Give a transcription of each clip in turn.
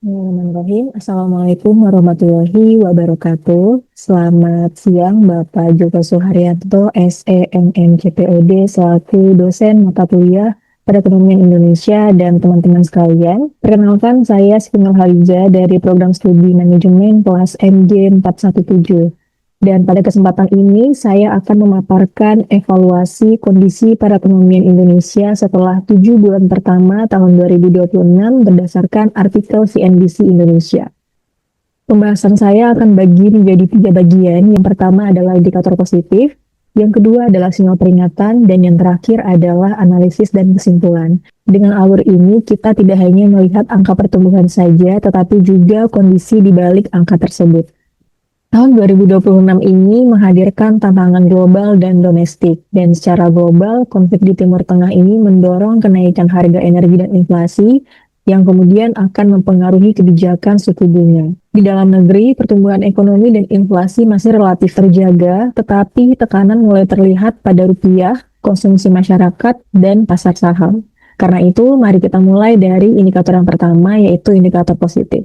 Bismillahirrahmanirrahim. Assalamualaikum warahmatullahi wabarakatuh. Selamat siang Bapak Joko Suharyanto, SEMM CPOD, selaku dosen mata kuliah Perekonomian Indonesia dan teman-teman sekalian. Perkenalkan saya Siti Nurhaliza dari Program Studi Manajemen kelas MG 417. Dan pada kesempatan ini saya akan memaparkan evaluasi kondisi perekonomian Indonesia setelah 7 bulan pertama tahun 2026 berdasarkan artikel CNBC Indonesia. Pembahasan saya akan bagi menjadi 3 bagian. Yang pertama adalah indikator positif, yang kedua adalah sinyal peringatan, dan yang terakhir adalah analisis dan kesimpulan. Dengan alur ini, kita tidak hanya melihat angka pertumbuhan saja, tetapi juga kondisi di balik angka tersebut. Tahun 2026 ini menghadirkan tantangan global dan domestik, dan secara global, konflik di Timur Tengah ini mendorong kenaikan harga energi dan inflasi, yang kemudian akan mempengaruhi kebijakan suku bunga. Di dalam negeri, pertumbuhan ekonomi dan inflasi masih relatif terjaga, tetapi tekanan mulai terlihat pada rupiah, konsumsi masyarakat, dan pasar saham. Karena itu, mari kita mulai dari indikator yang pertama, yaitu indikator positif.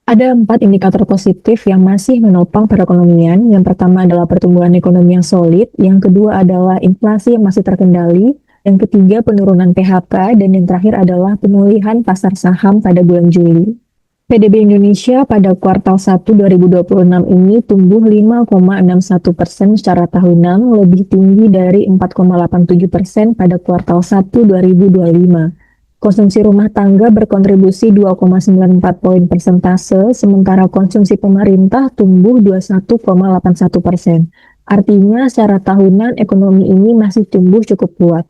Ada 4 indikator positif yang masih menopang perekonomian. Yang pertama adalah pertumbuhan ekonomi yang solid, yang kedua adalah inflasi yang masih terkendali, yang ketiga penurunan PHK, dan yang terakhir adalah pemulihan pasar saham pada bulan Juli. PDB Indonesia pada kuartal 1 2026 ini tumbuh 5,61% secara tahunan, lebih tinggi dari 4,87% pada kuartal 1 2025. Konsumsi rumah tangga berkontribusi 2,94 poin persentase, sementara konsumsi pemerintah tumbuh 21,81%. Artinya secara tahunan ekonomi ini masih tumbuh cukup kuat.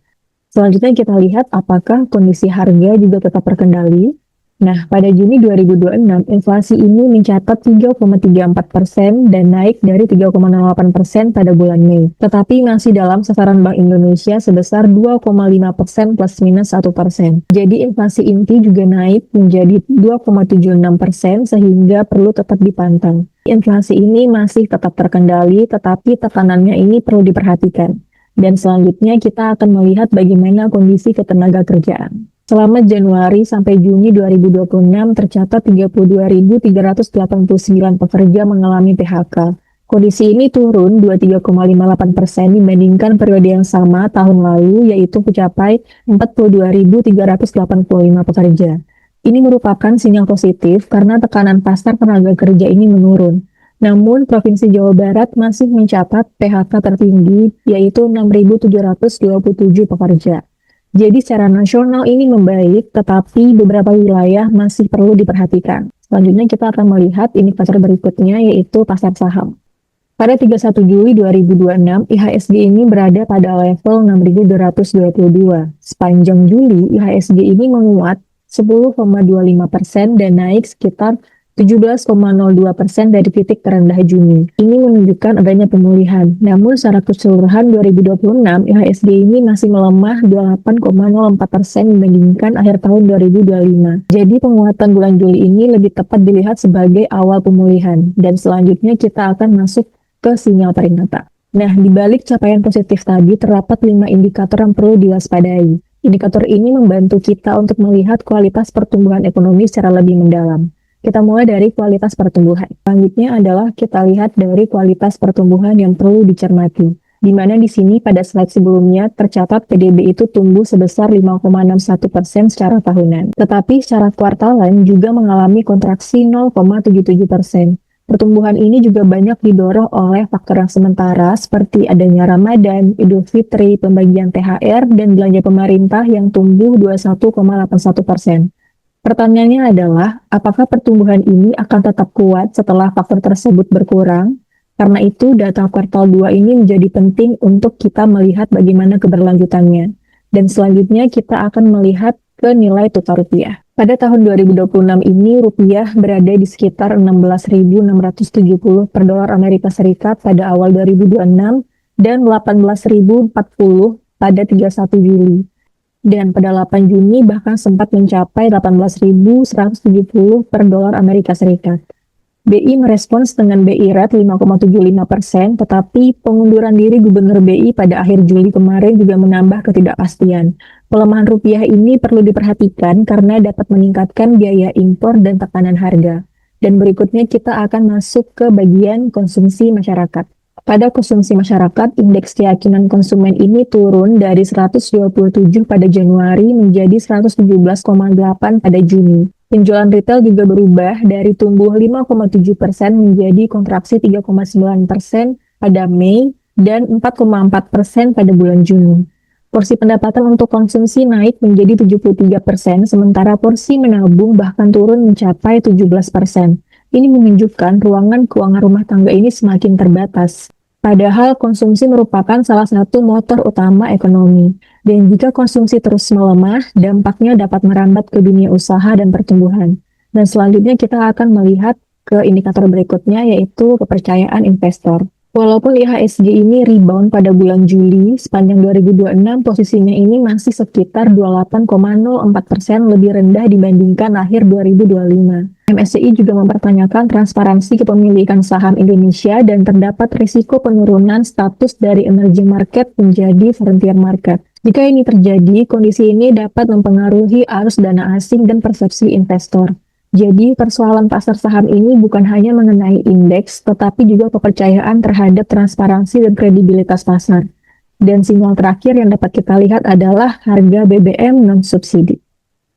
Selanjutnya kita lihat apakah kondisi harga juga tetap terkendali. Nah, pada Juni 2026, inflasi ini mencatat 3,34% dan naik dari 3,08% pada bulan Mei. Tetapi masih dalam sasaran Bank Indonesia sebesar 2,5% plus minus 1%. Jadi inflasi inti juga naik menjadi 2,76% sehingga perlu tetap dipantau. Inflasi ini masih tetap terkendali, tetapi tekanannya ini perlu diperhatikan. Dan selanjutnya kita akan melihat bagaimana kondisi ketenagakerjaan. Selama Januari sampai Juni 2026 tercatat 32.389 pekerja mengalami PHK. Kondisi ini turun 23,58% dibandingkan periode yang sama tahun lalu, yaitu mencapai 42.385 pekerja. Ini merupakan sinyal positif karena tekanan pasar tenaga kerja ini menurun. Namun, Provinsi Jawa Barat masih mencatat PHK tertinggi, yaitu 6.727 pekerja. Jadi secara nasional ini membaik, tetapi beberapa wilayah masih perlu diperhatikan. Selanjutnya kita akan melihat indikator berikutnya, yaitu pasar saham. Pada 31 Juli 2026, IHSG ini berada pada level 6.222. Sepanjang Juli, IHSG ini menguat 10,25% dan naik sekitar 17,02% dari titik terendah Juni. Ini menunjukkan adanya pemulihan. Namun secara keseluruhan 2026, IHSG ini masih melemah 28,04% dibandingkan akhir tahun 2025. Jadi penguatan bulan Juli ini lebih tepat dilihat sebagai awal pemulihan. Dan selanjutnya kita akan masuk ke sinyal peringatan. Nah, di balik capaian positif tadi terdapat 5 indikator yang perlu diwaspadai. Indikator ini membantu kita untuk melihat kualitas pertumbuhan ekonomi secara lebih mendalam. Kita mulai dari kualitas pertumbuhan. Selanjutnya adalah kita lihat dari kualitas pertumbuhan yang perlu dicermati. Di mana di sini pada slide sebelumnya tercatat PDB itu tumbuh sebesar 5,61% secara tahunan. Tetapi secara kuartalan juga mengalami kontraksi 0,77%. Pertumbuhan ini juga banyak didorong oleh faktor yang sementara seperti adanya Ramadan, Idul Fitri, pembagian THR, dan belanja pemerintah yang tumbuh 21,81%. Pertanyaannya adalah, apakah pertumbuhan ini akan tetap kuat setelah faktor tersebut berkurang? Karena itu, data kuartal 2 ini menjadi penting untuk kita melihat bagaimana keberlanjutannya. Dan selanjutnya kita akan melihat ke nilai tukar rupiah. Pada tahun 2026 ini, rupiah berada di sekitar 16.670 per dolar Amerika Serikat pada awal 2026 dan 18.040 pada 31 Juli. Dan pada 8 Juni bahkan sempat mencapai 18.170 per dolar Amerika Serikat. BI merespons dengan BI rate 5,75%, tetapi pengunduran diri Gubernur BI pada akhir Juli kemarin juga menambah ketidakpastian. Pelemahan rupiah ini perlu diperhatikan karena dapat meningkatkan biaya impor dan tekanan harga. Dan berikutnya kita akan masuk ke bagian konsumsi masyarakat. Pada konsumsi masyarakat, indeks keyakinan konsumen ini turun dari 127 pada Januari menjadi 117,8 pada Juni. Penjualan retail juga berubah dari tumbuh 5,7% menjadi kontraksi 3,9% pada Mei dan 4,4% pada bulan Juni. Porsi pendapatan untuk konsumsi naik menjadi 73%, sementara porsi menabung bahkan turun mencapai 17%. Ini menunjukkan ruangan keuangan rumah tangga ini semakin terbatas. Padahal konsumsi merupakan salah satu motor utama ekonomi. Dan jika konsumsi terus melemah, dampaknya dapat merambat ke dunia usaha dan pertumbuhan. Dan selanjutnya kita akan melihat ke indikator berikutnya, yaitu kepercayaan investor. Walaupun IHSG ini rebound pada bulan Juli, sepanjang 2026 posisinya ini masih sekitar 28,04% lebih rendah dibandingkan akhir 2025. MSCI juga mempertanyakan transparansi kepemilikan saham Indonesia dan terdapat risiko penurunan status dari emerging market menjadi frontier market. Jika ini terjadi, kondisi ini dapat mempengaruhi arus dana asing dan persepsi investor. Jadi, persoalan pasar saham ini bukan hanya mengenai indeks, tetapi juga kepercayaan terhadap transparansi dan kredibilitas pasar. Dan sinyal terakhir yang dapat kita lihat adalah harga BBM non-subsidi.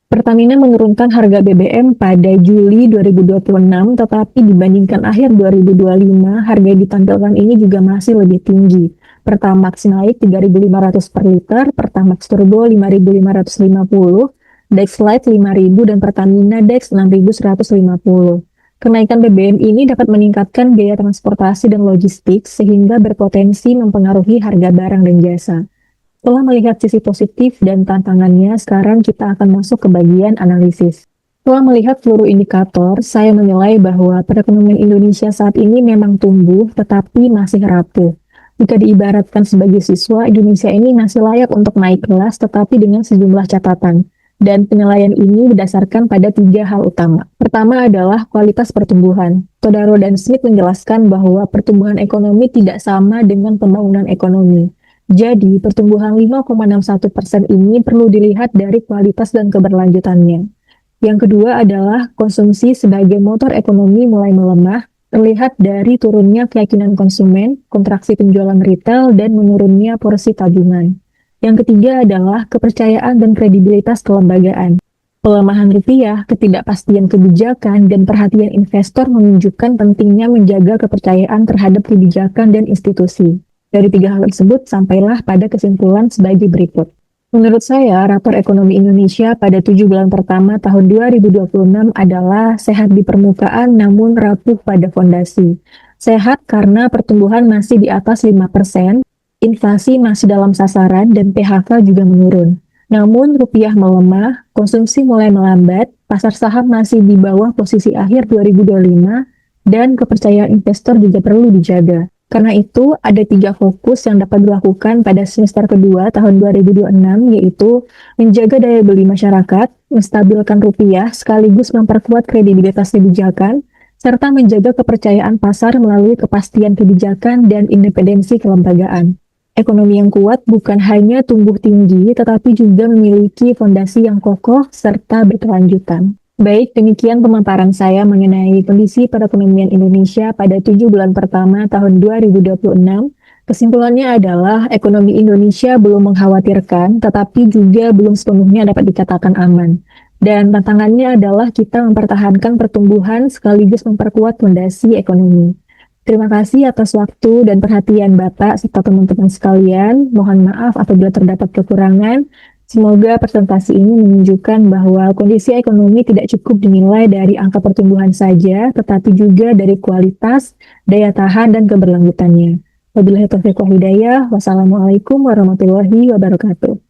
Pertamina menurunkan harga BBM pada Juli 2026, tetapi dibandingkan akhir 2025, harga yang ditampilkan ini juga masih lebih tinggi. Pertamax naik 3.500 per liter, Pertamax Turbo 5.550, Dex Lite 5.000 dan Pertamina Dex 6.150. Kenaikan BBM ini dapat meningkatkan biaya transportasi dan logistik sehingga berpotensi mempengaruhi harga barang dan jasa. Setelah melihat sisi positif dan tantangannya, sekarang kita akan masuk ke bagian analisis. Setelah melihat seluruh indikator, saya menilai bahwa perekonomian Indonesia saat ini memang tumbuh tetapi masih rapuh. Jika diibaratkan sebagai siswa, Indonesia ini masih layak untuk naik kelas tetapi dengan sejumlah catatan. Dan penilaian ini berdasarkan pada 3 hal utama. Pertama adalah kualitas pertumbuhan. Todaro dan Smith menjelaskan bahwa pertumbuhan ekonomi tidak sama dengan pembangunan ekonomi. Jadi, pertumbuhan 5,61% ini perlu dilihat dari kualitas dan keberlanjutannya. Yang kedua adalah konsumsi sebagai motor ekonomi mulai melemah, terlihat dari turunnya keyakinan konsumen, kontraksi penjualan retail, dan menurunnya porsi tabungan. Yang ketiga adalah kepercayaan dan kredibilitas kelembagaan. Pelemahan rupiah, ketidakpastian kebijakan, dan perhatian investor menunjukkan pentingnya menjaga kepercayaan terhadap kebijakan dan institusi. Dari 3 hal tersebut, sampailah pada kesimpulan sebagai berikut. Menurut saya, rapor ekonomi Indonesia pada 7 bulan pertama tahun 2026 adalah sehat di permukaan namun rapuh pada fondasi. Sehat karena pertumbuhan masih di atas 5%, inflasi masih dalam sasaran dan PHK juga menurun. Namun rupiah melemah, konsumsi mulai melambat, pasar saham masih di bawah posisi akhir 2025, dan kepercayaan investor juga perlu dijaga. Karena itu, ada 3 fokus yang dapat dilakukan pada semester kedua tahun 2026, yaitu menjaga daya beli masyarakat, menstabilkan rupiah, sekaligus memperkuat kredibilitas kebijakan, serta menjaga kepercayaan pasar melalui kepastian kebijakan dan independensi kelembagaan. Ekonomi yang kuat bukan hanya tumbuh tinggi, tetapi juga memiliki fondasi yang kokoh serta berkelanjutan. Baik, demikian pemaparan saya mengenai kondisi perekonomian Indonesia pada 7 bulan pertama tahun 2026. Kesimpulannya adalah ekonomi Indonesia belum mengkhawatirkan, tetapi juga belum sepenuhnya dapat dikatakan aman. Dan tantangannya adalah kita mempertahankan pertumbuhan sekaligus memperkuat fondasi ekonomi. Terima kasih atas waktu dan perhatian Bapak serta teman-teman sekalian. Mohon maaf apabila terdapat kekurangan. Semoga presentasi ini menunjukkan bahwa kondisi ekonomi tidak cukup dinilai dari angka pertumbuhan saja, tetapi juga dari kualitas, daya tahan, dan keberlanjutannya. Wabillahi taufiq wal hidayah. Wassalamualaikum warahmatullahi wabarakatuh.